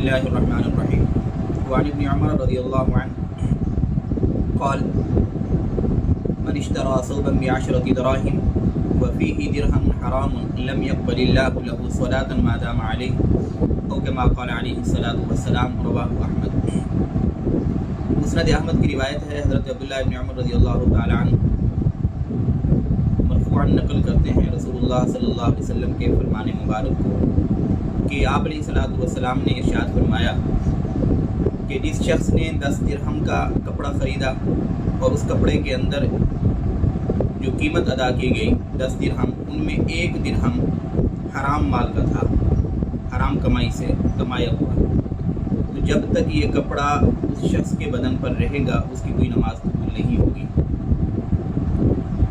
الله الرحمن الرحيم وعن ابن عمر رضي الله عنه قال من اشترى ثوبا ب10 دراهم وفيه درهم حرام لم يقبل الله له صلاة ما دام عليه او كما قال عليه الصلاة والسلام رواه احمد۔ مسند احمد کی روایت ہے، حضرت عبداللہ ابن عمر رضی اللہ تعالی عنہ مرفوعاً نقل کرتے ہیں رسول اللہ صلی اللہ علیہ وسلم کے فرمان مبارک کو کہ آپ علیہ الصلوۃ والسلام نے ارشاد فرمایا کہ جس شخص نے 10 درہم کا کپڑا خریدا اور اس کپڑے کے اندر جو قیمت ادا کی گئی 10 درہم، ان میں 1 درہم حرام مال کا تھا، حرام کمائی سے کمایا ہوا، تو جب تک یہ کپڑا اس شخص کے بدن پر رہے گا اس کی کوئی نماز قبول نہیں ہوگی۔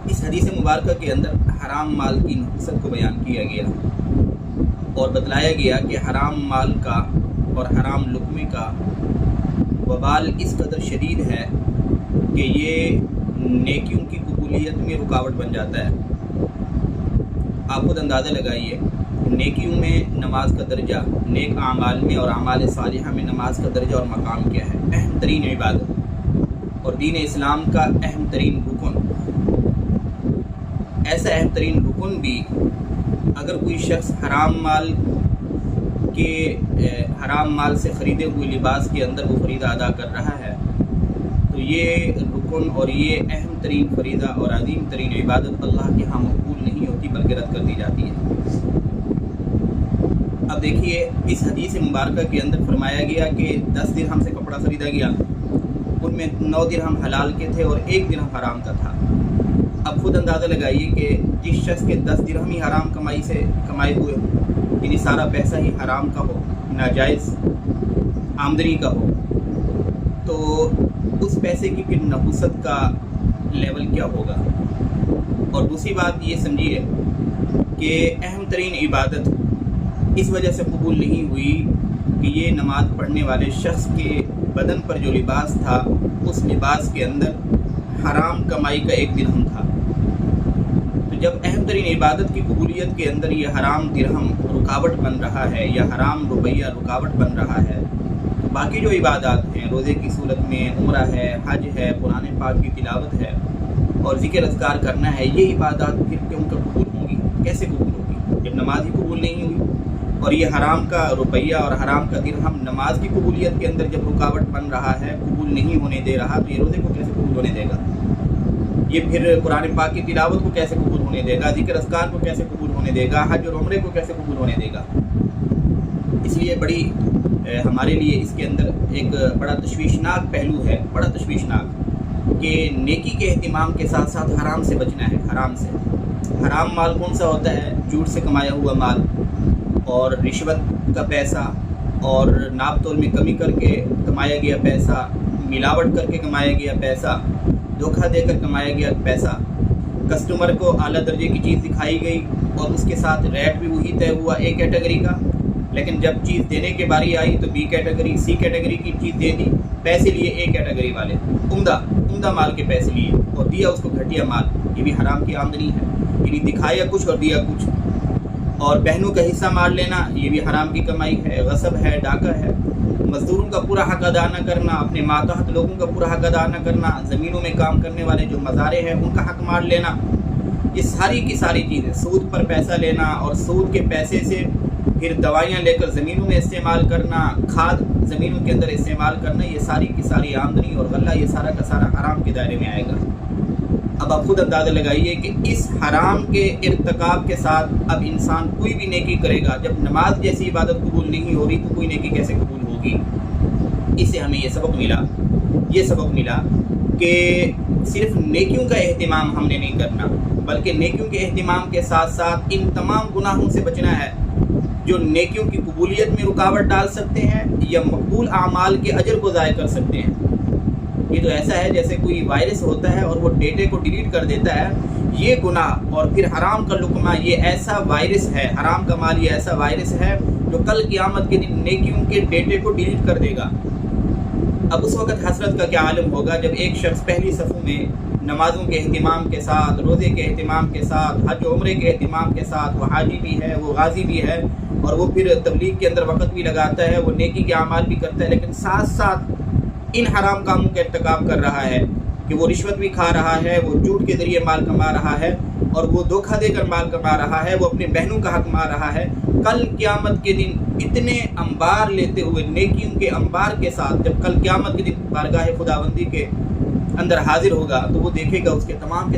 اس حدیث مبارکہ کے اندر حرام مال کی نحوست کو بیان کیا گیا اور بتلایا گیا کہ حرام مال کا اور حرام لقمے کا وبال اس قدر شدید ہے کہ یہ نیکیوں کی قبولیت میں رکاوٹ بن جاتا ہے۔ آپ خود اندازہ لگائیے، نیکیوں میں نماز کا درجہ، نیک اعمال میں اور اعمال صالحہ میں نماز کا درجہ اور مقام کیا ہے؟ اہم ترین عبادت اور دین اسلام کا اہم ترین رکن۔ ایسا اہم ترین رکن بھی اگر کوئی شخص حرام مال سے خریدے ہوئے لباس کے اندر وہ فریضہ ادا کر رہا ہے تو یہ رکن اور یہ اہم ترین فریضہ اور عظیم ترین عبادت اللہ کے ہاں مقبول نہیں ہوتی بلکہ رد کر دی جاتی ہے۔ اب دیکھیے، اس حدیث مبارکہ کے اندر فرمایا گیا کہ 10 درہم سے کپڑا خریدا گیا، ان میں 9 درہم حلال کے تھے اور 1 درہم حرام کا تھا۔ اب خود اندازہ لگائیے کہ جس شخص کے 10 درہم ہی حرام کمائی سے کمائے ہوئے ہوں، یعنی سارا پیسہ ہی حرام کا ہو، ناجائز آمدنی کا ہو، تو اس پیسے کی پھر نحوست کا لیول کیا ہوگا؟ اور دوسری بات یہ سمجھیے کہ اہم ترین عبادت اس وجہ سے قبول نہیں ہوئی کہ یہ نماز پڑھنے والے شخص کے بدن پر جو لباس تھا اس لباس کے اندر حرام کمائی کا 1 درہم تھا۔ تو جب اہم ترین عبادت کی قبولیت کے اندر یہ حرام درہم رکاوٹ بن رہا ہے یا حرام روپیہ رکاوٹ بن رہا ہے تو باقی جو عبادات ہیں، روزے کی صورت میں عمرہ ہے، حج ہے، قرآن پاک کی تلاوت ہے اور ذکر اذکار کرنا ہے، یہ عبادات پھر کیوں کر قبول ہوں گی؟ کیسے قبول ہوگی جب نماز ہی قبول نہیں ہوئی؟ اور یہ حرام کا روپیہ اور حرام کا درہم نماز کی قبولیت کے اندر جب رکاوٹ بن رہا ہے، قبول نہیں ہونے دے رہا، تو یہ روزے کو کیسے قبول ہونے دے گا؟ یہ پھر قرآن پاک کی تلاوت کو کیسے قبول ہونے دے گا؟ ذکر اذکار کو کیسے قبول ہونے دے گا؟ حج اور عمرے کو کیسے قبول ہونے دے گا؟ اس لیے ہمارے لیے اس کے اندر ایک بڑا تشویشناک پہلو ہے، بڑا تشویشناک، کہ نیکی کے اہتمام کے ساتھ ساتھ حرام سے بچنا ہے۔ حرام سے، حرام مال کون سا ہوتا ہے؟ جھوٹ سے کمایا ہوا مال اور رشوت کا پیسہ اور ناپ تول میں کمی کر کے کمایا گیا پیسہ، ملاوٹ کر کے کمایا گیا پیسہ، دھوکہ دے کر کمایا گیا پیسہ، کسٹمر کو اعلیٰ درجے کی چیز دکھائی گئی اور اس کے ساتھ ریٹ بھی وہی طے ہوا A کیٹیگری کا، لیکن جب چیز دینے کے باری آئی تو B کیٹیگری C کیٹیگری کی چیز دے دی، پیسے لیے A کیٹیگری والے، عمدہ مال کے پیسے لیے اور دیا اس کو گھٹیا مال۔ یہ بھی حرام کی آمدنی ہے، یعنی دکھایا کچھ اور دیا کچھ۔ اور بہنوں کا حصہ مار لینا، یہ بھی حرام کی کمائی ہے، غصب ہے، ڈاکہ ہے۔ مزدوروں کا پورا حق ادا نہ کرنا، اپنے ماتحت لوگوں کا پورا حق ادا نہ کرنا، زمینوں میں کام کرنے والے جو مزارے ہیں ان کا حق مار لینا، یہ ساری کی ساری چیزیں، سود پر پیسہ لینا اور سود کے پیسے سے پھر دوائیاں لے کر زمینوں میں استعمال کرنا، کھاد زمینوں کے اندر استعمال کرنا، یہ ساری کی ساری آمدنی اور غلہ یہ سارا کا سارا حرام کے دائرے میں آئے گا۔ اب آپ خود اندازہ لگائیے کہ اس حرام کے ارتکاب کے ساتھ اب انسان کوئی بھی نیکی کرے گا، جب نماز جیسی عبادت قبول نہیں ہو رہی تو کوئی نیکی کیسے قبول ہوگی؟ اس سے ہمیں یہ سبق ملا کہ صرف نیکیوں کا اہتمام ہم نے نہیں کرنا، بلکہ نیکیوں کے اہتمام کے ساتھ ساتھ ان تمام گناہوں سے بچنا ہے جو نیکیوں کی قبولیت میں رکاوٹ ڈال سکتے ہیں یا مقبول اعمال کے اجر کو ضائع کر سکتے ہیں۔ یہ تو ایسا ہے جیسے کوئی وائرس ہوتا ہے اور وہ ڈیٹے کو ڈیلیٹ کر دیتا ہے، یہ گناہ اور پھر حرام کا لقمہ یہ ایسا وائرس ہے، حرام کا مال یہ ایسا وائرس ہے جو کل قیامت کے دن نیکیوں کے ڈیٹے کو ڈیلیٹ کر دے گا۔ اب اس وقت حسرت کا کیا عالم ہوگا جب ایک شخص پہلی صفوں میں نمازوں کے اہتمام کے ساتھ، روزے کے اہتمام کے ساتھ، حج و عمرے کے اہتمام کے ساتھ، وہ حاجی بھی ہے، وہ غازی بھی ہے اور وہ پھر تبلیغ کے اندر وقت بھی لگاتا ہے، وہ نیکی کے اعمال بھی کرتا ہے، لیکن ساتھ ساتھ ان حرام کاموں کا ارتکاب کر رہا ہے کہ وہ رشوت بھی کھا رہا ہے، وہ جھوٹ کے ذریعے مال کما رہا ہے، اور وہ دھوکہ دے کر مال کما رہا ہے، وہ اپنے بہنوں کا حق مار رہا ہے، کل قیامت کے دن اتنے انبار لیتے ہوئے نیکیوں کے انبار کے ساتھ جب کل قیامت کے دن بارگاہ خداوندی کے اندر حاضر ہوگا تو وہ دیکھے گا اس کے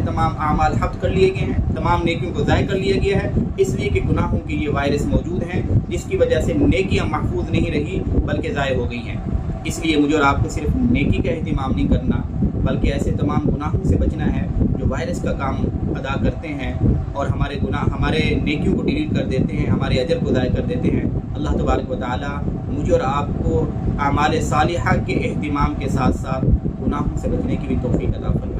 تمام اعمال حق کر لیے گئے ہیں، تمام نیکیوں کو ضائع کر لیا گیا ہے، اس لیے کہ گناہوں کی یہ وائرس موجود ہیں جس کی وجہ سے نیکیاں محفوظ نہیں رہی بلکہ ضائع ہو گئی ہیں۔ اس لیے مجھے اور آپ کو صرف نیکی کا اہتمام نہیں کرنا بلکہ ایسے تمام گناہوں سے بچنا ہے جو وائرس کا کام ادا کرتے ہیں اور ہمارے نیکیوں کو ڈیلیٹ کر دیتے ہیں، ہمارے اجر کو ضائع کر دیتے ہیں۔ اللہ تبارک و تعالی مجھے اور آپ کو اعمال صالحہ کے اہتمام کے ساتھ ساتھ گناہوں سے بچنے کی بھی توفیق عطا فرمائے۔